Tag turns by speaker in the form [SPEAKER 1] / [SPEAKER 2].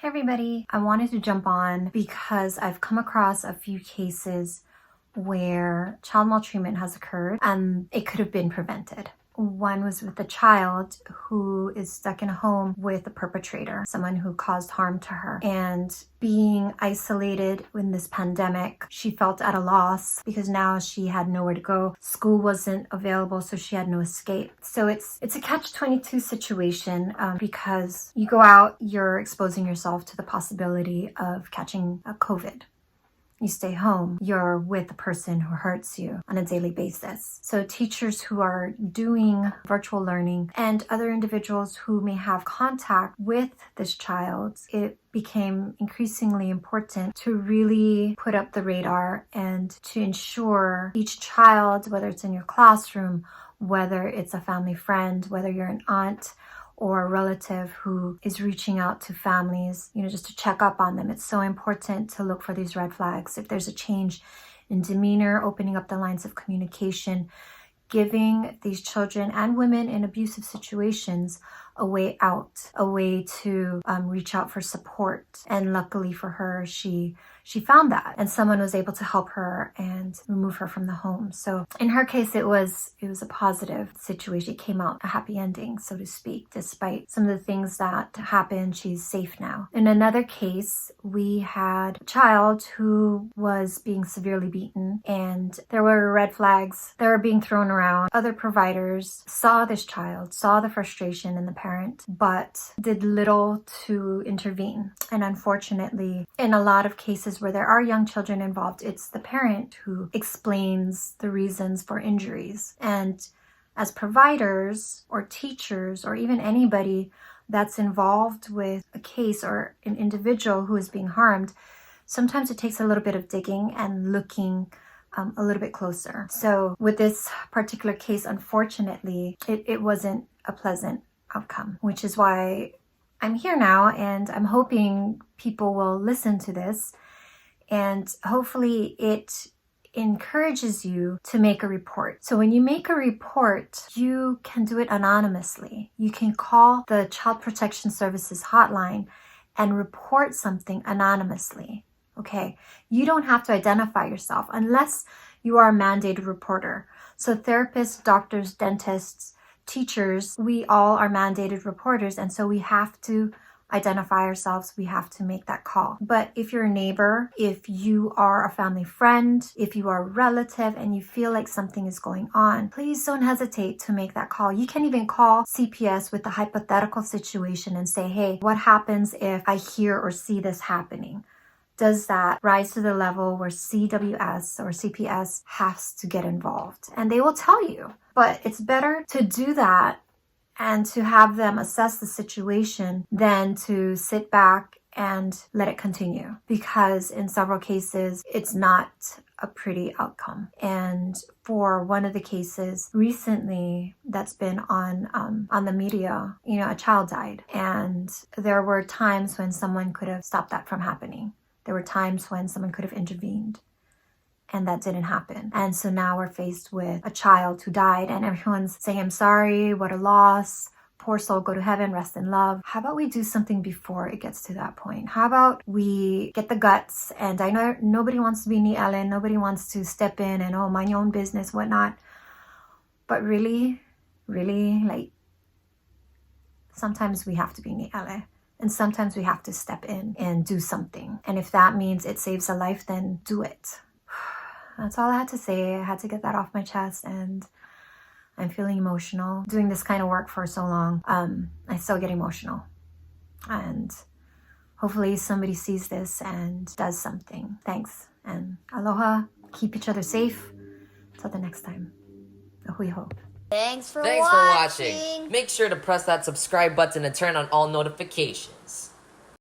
[SPEAKER 1] Hey everybody, I wanted to jump on because I've come across a few cases where child maltreatment has occurred and it could have been prevented. One was with a child who is stuck in a home with a perpetrator, someone who caused harm to her. And being isolated in this pandemic, she felt at a loss because now she had nowhere to go. School wasn't available, so she had no escape. So it's a catch-22 situation because you go out, you're exposing yourself to the possibility of catching a COVID. You stay home, you're with the person who hurts you on a daily basis. So teachers who are doing virtual learning and other individuals who may have contact with this child, it became increasingly important to really put up the radar and to ensure each child, whether it's in your classroom, whether it's a family friend, whether you're an aunt, or a relative who is reaching out to families, just to check up on them. It's so important to look for these red flags. If there's a change in demeanor, opening up the lines of communication, giving these children and women in abusive situations a way out, a way to reach out for support. And luckily for her, she found that, and someone was able to help her and remove her from the home. So in her case, it was a positive situation. It came out a happy ending, so to speak, despite some of the things that happened. She's safe now. In another case, we had a child who was being severely beaten, and there were red flags that were being thrown around. Other providers saw this child, saw the frustration in the parent, but did little to intervene. And unfortunately, in a lot of cases where there are young children involved, it's the parent who explains the reasons for injuries. And as providers or teachers or even anybody that's involved with a case or an individual who is being harmed, sometimes it takes a little bit of digging and looking a little bit closer. So with this particular case, unfortunately, it wasn't a pleasant outcome, which is why I'm here now, and I'm hoping people will listen to this, and hopefully it encourages you to make a report. So when you make a report, you can do it anonymously. You can call the Child Protection Services hotline and report something anonymously. Okay, you don't have to identify yourself unless you are a mandated reporter. So therapists, doctors, dentists, teachers, we all are mandated reporters, and so we have to identify ourselves. We have to make that call. But if you're a neighbor, if you are a family friend, if you are a relative and you feel like something is going on, please don't hesitate to make that call. You can even call CPS with the hypothetical situation and say, hey, what happens if I hear or see this happening? Does that rise to the level where CWS or CPS has to get involved? And they will tell you. But it's better to do that and to have them assess the situation than to sit back and let it continue. Because in several cases, it's not a pretty outcome. And for one of the cases recently that's been on the media, a child died. And there were times when someone could have stopped that from happening. There were times when someone could have intervened, and that didn't happen. And so now we're faced with a child who died, and everyone's saying, I'm sorry, what a loss. Poor soul, go to heaven, rest in love. How about we do something before it gets to that point? How about we get the guts? And I know nobody wants to be ni Ellen, nobody wants to step in and, mind your own business, whatnot. But really, sometimes we have to be ni Ellen. And sometimes we have to step in and do something. And if that means it saves a life, then do it. That's all I had to say. I had to get that off my chest, and I'm feeling emotional. Doing this kind of work for so long, I still get emotional. And hopefully somebody sees this and does something. Thanks, and aloha. Keep each other safe. Till the next time. Ahui ho.
[SPEAKER 2] Thanks for watching. Make sure to press that subscribe button and turn on all notifications.